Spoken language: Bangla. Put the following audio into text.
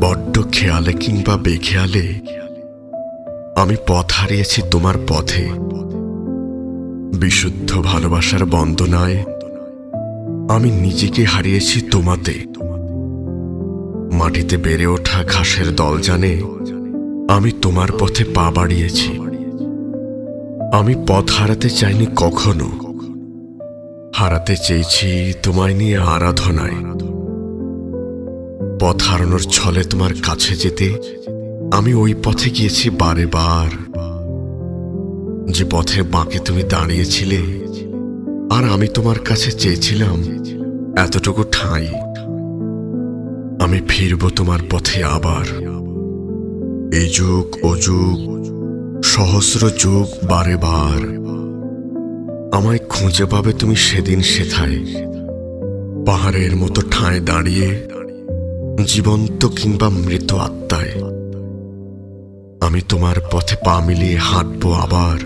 বড্ড খেয়ালে কিংবা বেখেয়ালে আমি পথ হারিয়েছি তোমার পথে। বিশুদ্ধ ভালোবাসার বন্দনায় আমি নিজেকে হারিয়েছি তোমাতে। মাটিতে বেড়ে ওঠা ঘাসের দল জানে আমি তোমার পথে পা বাড়িয়েছি। আমি পথ হারাতে চাইনি কখনো, হারাতে চেয়েছি তোমায় নিয়ে আরাধনায়। পথ হারানোর ছলে তোমার কাছে যেতে আমি ওই পথে গিয়েছি বারে বার, যে পথে বাঁকে তুমি দাঁড়িয়েছিলে আর আমি তোমার কাছে চেয়েছিলাম এতটুকু ঠাঁই। আমি ফিরব তোমার পথে আবার, এই যুগ ও যুগ, সহস্র যুগ বারে বার। আমায় খুঁজে পাবে তুমি সেদিন সেথায়, পাহাড়ের মতো ঠাঁই দাঁড়িয়ে, জীবন্ত কিংবা মৃত আত্মায়। আমি তোমার পথে পা মিলিয়ে হাঁটবো আবার।